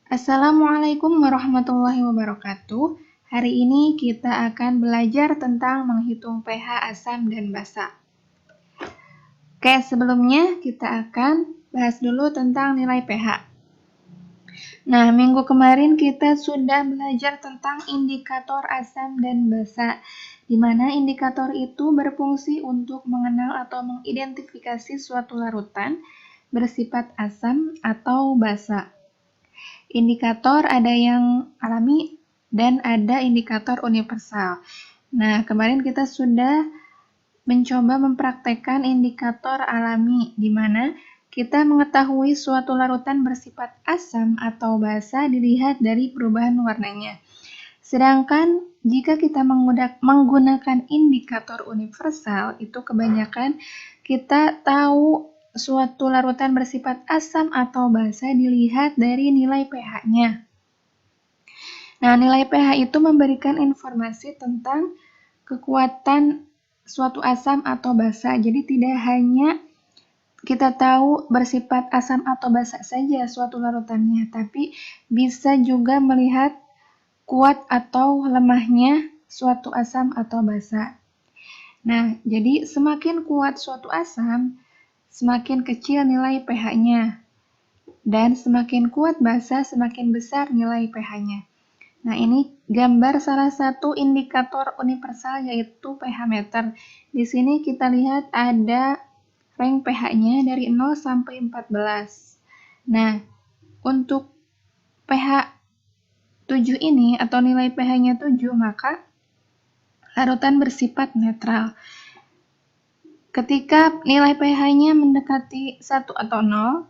Assalamualaikum warahmatullahi wabarakatuh. Hari ini kita akan belajar tentang menghitung pH asam dan basa. Oke, sebelumnya kita akan bahas dulu tentang nilai pH. Nah, minggu kemarin kita sudah belajar tentang indikator asam dan basa, di mana indikator itu berfungsi untuk mengenal atau mengidentifikasi suatu larutan bersifat asam atau basa. Indikator ada yang alami dan ada indikator universal. Nah, kemarin kita sudah mencoba mempraktekkan indikator alami, di mana kita mengetahui suatu larutan bersifat asam atau basa dilihat dari perubahan warnanya. Sedangkan jika kita menggunakan indikator universal, itu kebanyakan kita tahu suatu larutan bersifat asam atau basa dilihat dari nilai pH-nya. Nah, nilai pH itu memberikan informasi tentang kekuatan suatu asam atau basa. Jadi tidak hanya kita tahu bersifat asam atau basa saja suatu larutannya, tapi bisa juga melihat kuat atau lemahnya suatu asam atau basa. Nah, jadi semakin kuat suatu asam, semakin kecil nilai pH-nya. Dan semakin kuat basa, semakin besar nilai pH-nya. Nah, ini gambar salah satu indikator universal yaitu pH meter. Di sini kita lihat ada range pH-nya dari 0 sampai 14. Nah, untuk pH 7 ini atau nilai pH-nya 7, maka larutan bersifat netral. Ketika nilai pH-nya mendekati 1 atau 0,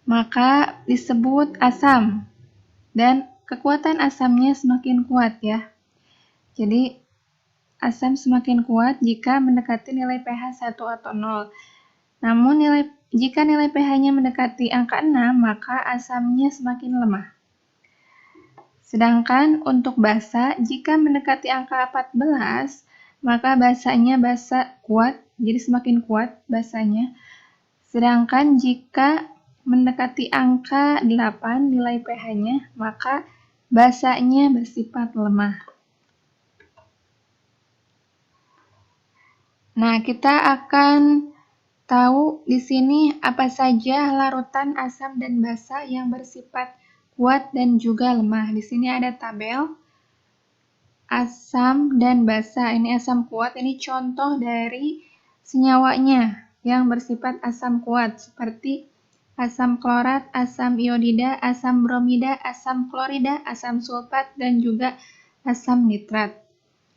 maka disebut asam. Dan kekuatan asamnya semakin kuat ya. Jadi asam semakin kuat jika mendekati nilai pH 1 atau 0. Namun jika nilai pH-nya mendekati angka 6, maka asamnya semakin lemah. Sedangkan untuk basa, jika mendekati angka 14, maka basanya basa kuat, jadi semakin kuat basanya. Sedangkan jika mendekati angka 8 nilai pH-nya, maka basanya bersifat lemah. Nah, kita akan tahu di sini apa saja larutan asam dan basa yang bersifat kuat dan juga lemah. Di sini ada tabel asam dan basa. Ini asam kuat, ini contoh dari senyawanya yang bersifat asam kuat seperti asam klorat, asam iodida, asam bromida, asam klorida, asam sulfat, dan juga asam nitrat.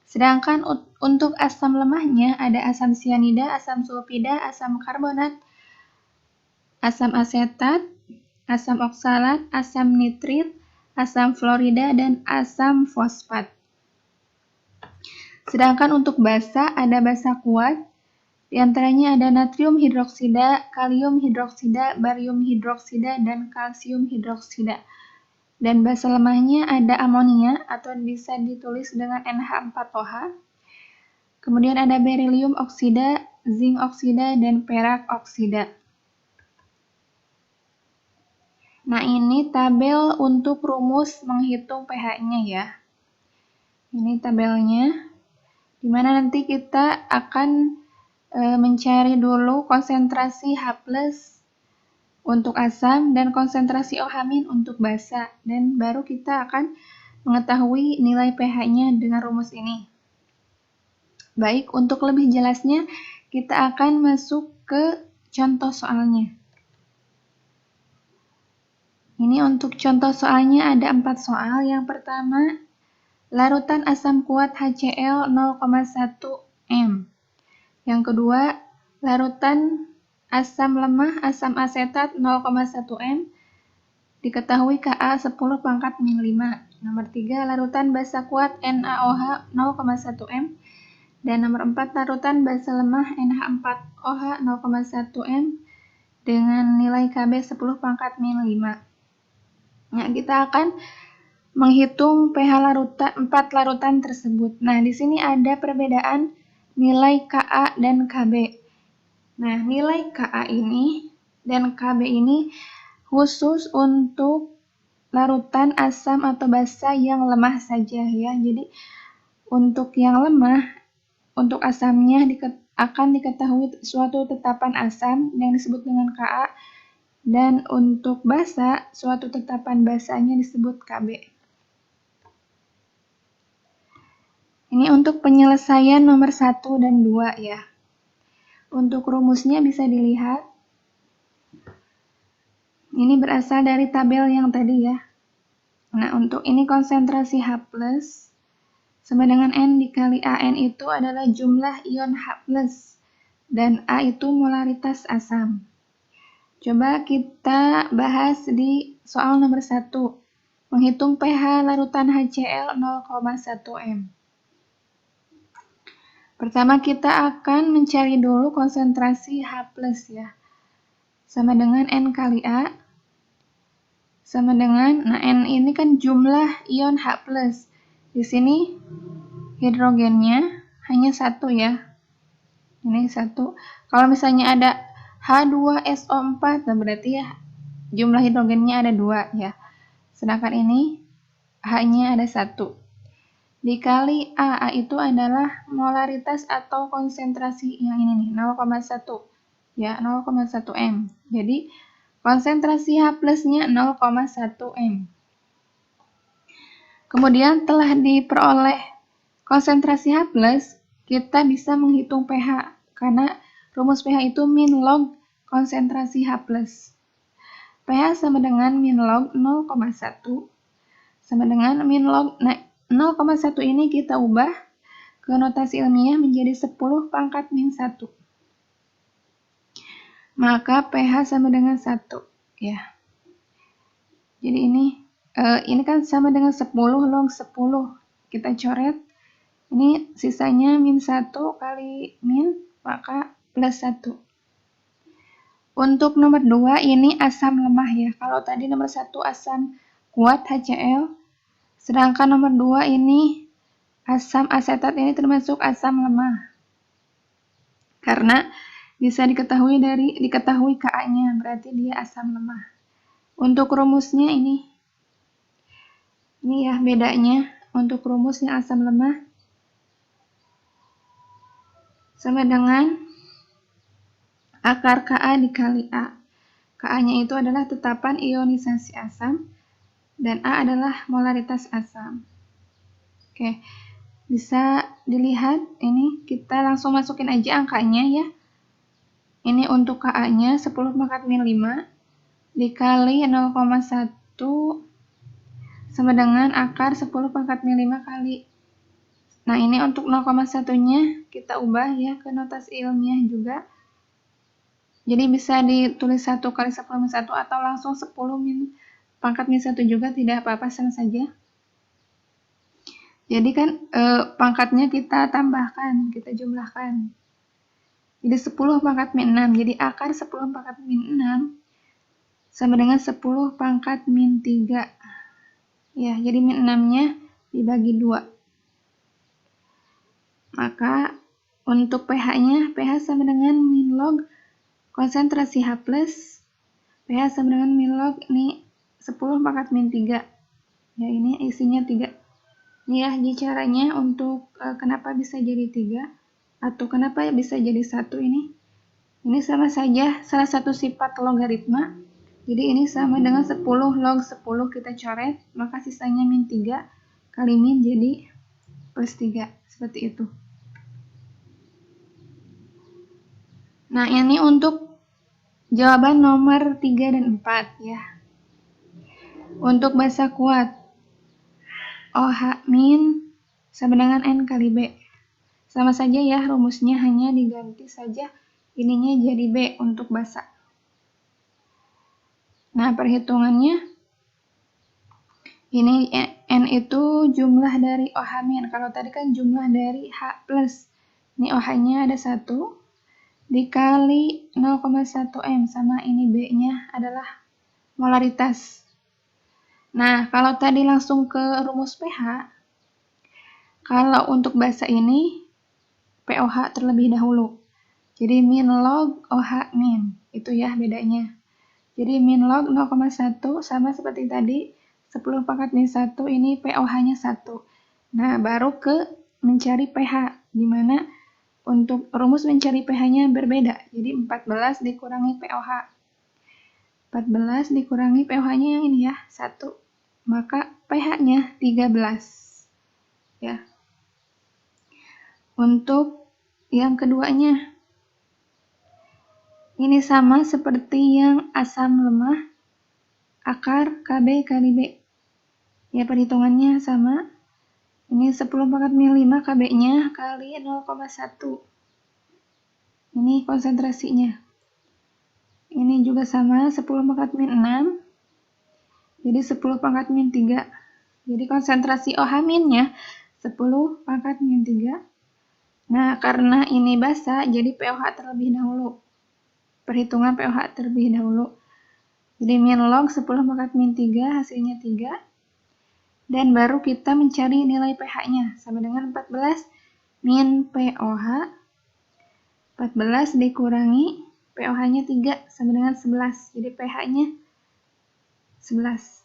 Sedangkan untuk asam lemahnya ada asam sianida, asam sulfida, asam karbonat, asam asetat, asam oksalat, asam nitrit, asam fluorida, dan asam fosfat. Sedangkan untuk basa ada basa kuat, di antaranya ada natrium hidroksida, kalium hidroksida, barium hidroksida, dan kalsium hidroksida. Dan basa lemahnya ada amonia atau bisa ditulis dengan NH4OH. Kemudian ada berilium oksida, zinc oksida, dan perak oksida. Nah, ini tabel untuk rumus menghitung pH-nya ya. Ini tabelnya, di mana nanti kita akan mencari dulu konsentrasi H+ untuk asam dan konsentrasi OH- untuk basa, dan baru kita akan mengetahui nilai pH-nya dengan rumus ini. Baik, untuk lebih jelasnya kita akan masuk ke contoh soalnya. Ini untuk contoh soalnya ada 4 soal. Yang pertama, larutan asam kuat HCl 0,1 m. Yang kedua, larutan asam lemah asam asetat 0,1 m. Diketahui Ka 10⁻⁵. Nomor 3, larutan basa kuat NaOH 0,1 m. Dan nomor 4, larutan basa lemah NH4OH 0,1 m dengan nilai Kb 10⁻⁵. Nah, kita akan menghitung pH 4 larutan tersebut. Nah, di sini ada perbedaan nilai Ka dan Kb. Nah, nilai Ka ini dan Kb ini khusus untuk larutan asam atau basa yang lemah saja ya. Jadi untuk yang lemah, untuk asamnya akan diketahui suatu tetapan asam yang disebut dengan Ka, dan untuk basa, suatu tetapan basanya disebut Kb. Ini untuk penyelesaian nomor 1 dan 2 ya. Untuk rumusnya bisa dilihat. Ini berasal dari tabel yang tadi ya. Nah, untuk ini konsentrasi H+, sama dengan N dikali AN itu adalah jumlah ion H+, dan A itu molaritas asam. Coba kita bahas di soal nomor 1. Menghitung pH larutan HCl 0,1 m. Pertama kita akan mencari dulu konsentrasi H+ ya. Sama dengan N kali A. Sama dengan, nah N ini kan jumlah ion H+. Di sini hidrogennya hanya 1 ya. Ini 1. Kalau misalnya ada H2SO4, nah berarti ya jumlah hidrogennya ada 2 ya. Sedangkan ini H-nya ada 1. Dikali A itu adalah molaritas atau konsentrasi yang ini nih, 0,1. Ya, 0,1 m. Jadi konsentrasi H+-nya 0,1 m. Kemudian telah diperoleh konsentrasi H+, kita bisa menghitung pH, karena rumus pH itu min log konsentrasi H+. pH sama dengan min log 0,1 sama dengan min log, nah 0,1 ini kita ubah ke notasi ilmiah menjadi 10 pangkat min 1. Maka pH sama dengan 1 ya. Jadi ini kan sama dengan 10 log 10. Kita coret. Ini sisanya min 1 kali min, maka plus 1. Untuk nomor 2 ini asam lemah ya. Kalau tadi nomor 1 asam kuat HCl, sedangkan nomor 2 ini asam asetat, ini termasuk asam lemah. Karena bisa diketahui Ka-nya, berarti dia asam lemah. Untuk rumusnya ini ya bedanya. Untuk rumusnya asam lemah sama dengan akar Ka dikali A. Ka-nya itu adalah tetapan ionisasi asam, dan A adalah molaritas asam. Oke, bisa dilihat ini, kita langsung masukin aja angkanya ya. Ini untuk Ka-nya 10 pangkat min 5 dikali 0,1 sama dengan akar 10 pangkat min 5 kali. Nah, ini untuk 0,1-nya kita ubah ya ke notasi ilmiah juga. Jadi bisa ditulis 1 kali 10 min 1 atau langsung 10 min pangkat min 1 juga, tidak apa-apa, sama saja. Jadi kan pangkatnya kita tambahkan, kita jumlahkan. Jadi 10 pangkat min 6, jadi akar 10 pangkat min 6 sama dengan 10 pangkat min 3. Ya, jadi min 6-nya dibagi 2. Maka untuk pH-nya, pH sama dengan min log konsentrasi H+, pH sama dengan min log, ini 10 pangkat min 3. Ya, ini isinya 3. Ini ya, caranya untuk kenapa bisa jadi 3 atau kenapa bisa jadi 1 ini. Ini sama saja salah satu sifat logaritma. Jadi ini sama dengan 10 log 10 kita coret, maka sisanya min 3 kali min jadi plus 3. Seperti itu. Nah, ini untuk jawaban nomor 3 dan 4 ya. Untuk basa kuat, OH min sama dengan N kali B. Sama saja ya, rumusnya hanya diganti saja ininya jadi B untuk basa. Nah, perhitungannya ini N itu jumlah dari OH min. Kalau tadi kan jumlah dari H+. Ini OH-nya ada 1 dikali 0,1 m sama ini B-nya adalah molaritas. Nah, kalau tadi langsung ke rumus pH, kalau untuk basa ini POH terlebih dahulu. Jadi min log OH min, itu ya bedanya. Jadi min log 0,1 sama seperti tadi 10 pangkat min 1 ini pOH-nya 1. Nah, baru ke mencari pH, di mana untuk rumus mencari pH-nya berbeda. Jadi 14 dikurangi pOH. 14 dikurangi pOH-nya yang ini ya, 1. Maka pH-nya 13. Ya. Untuk yang keduanya, ini sama seperti yang asam lemah, akar Kb kali B. Ya, perhitungannya sama. Ini 10 pangkat min 5 Kb-nya kali 0,1. Ini konsentrasinya. Ini juga sama, 10 pangkat min 6. Jadi 10 pangkat min 3. Jadi konsentrasi OH-nya 10 pangkat min 3. Nah, karena ini basa, jadi pOH terlebih dahulu. Perhitungan pOH terlebih dahulu. Jadi min log 10 pangkat min 3, hasilnya 3. Dan baru kita mencari nilai pH-nya. Sama dengan 14 min pOH. 14 dikurangi pOH-nya 3 sama dengan 11. Jadi pH-nya 11.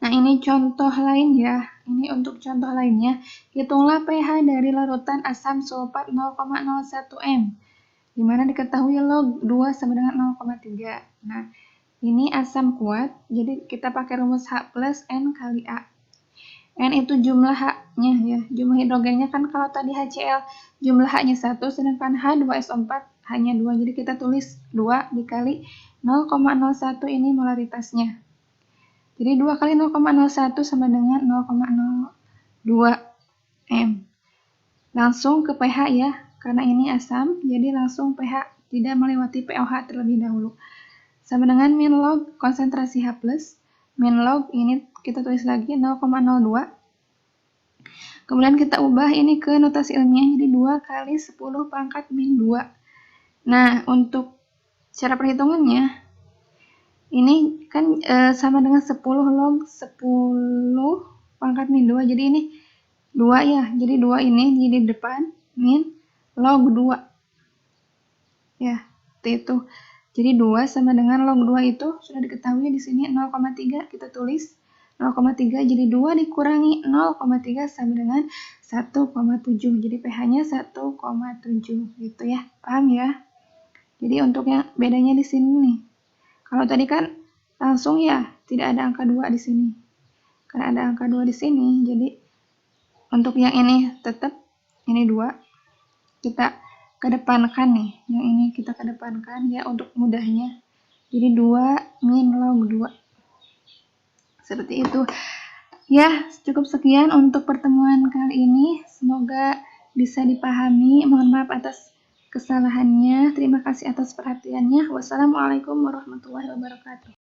Nah, ini contoh lain ya. Ini untuk contoh lainnya. Hitunglah pH dari larutan asam sulfat 0,01 M. Di mana diketahui log 2 sama dengan 0,3. Nah, ini asam kuat. Jadi kita pakai rumus H plus N kali A. N itu jumlah H-nya ya. Jumlah hidrogennya kan kalau tadi HCl jumlah H-nya 1, sedangkan H2SO4 hanya 2. Jadi kita tulis 2 dikali 0,01 ini molaritasnya. Jadi 2 kali 0,01 sama dengan 0,02 M. Langsung ke pH ya. Karena ini asam, jadi langsung pH tidak melewati pOH terlebih dahulu. Sama dengan min log konsentrasi H+. Min log ini kita tulis lagi 0,02. Kemudian kita ubah ini ke notasi ilmiah, jadi 2 kali 10 pangkat min 2. Nah, untuk cara perhitungannya, ini kan sama dengan 10 log 10 pangkat min 2. Jadi ini 2 ya. Jadi 2 ini di depan min log 2. Ya, itu. Jadi 2 sama dengan log 2 itu sudah diketahui di sini 0,3 kita tulis 0,3. Jadi 2 dikurangi 0,3 sama dengan 1,7. Jadi pH-nya 1,7 gitu ya. Paham ya? Jadi untuk yang bedanya di sini nih. Kalau tadi kan langsung ya, tidak ada angka 2 di sini. Karena ada angka 2 di sini, jadi untuk yang ini tetap ini 2. Kita kedepankan nih. Yang ini kita kedepankan ya untuk mudahnya. Jadi 2 min log 2. Seperti itu. Ya, cukup sekian untuk pertemuan kali ini. Semoga bisa dipahami. Mohon maaf atas kesalahannya. Terima kasih atas perhatiannya. Wassalamualaikum warahmatullahi wabarakatuh.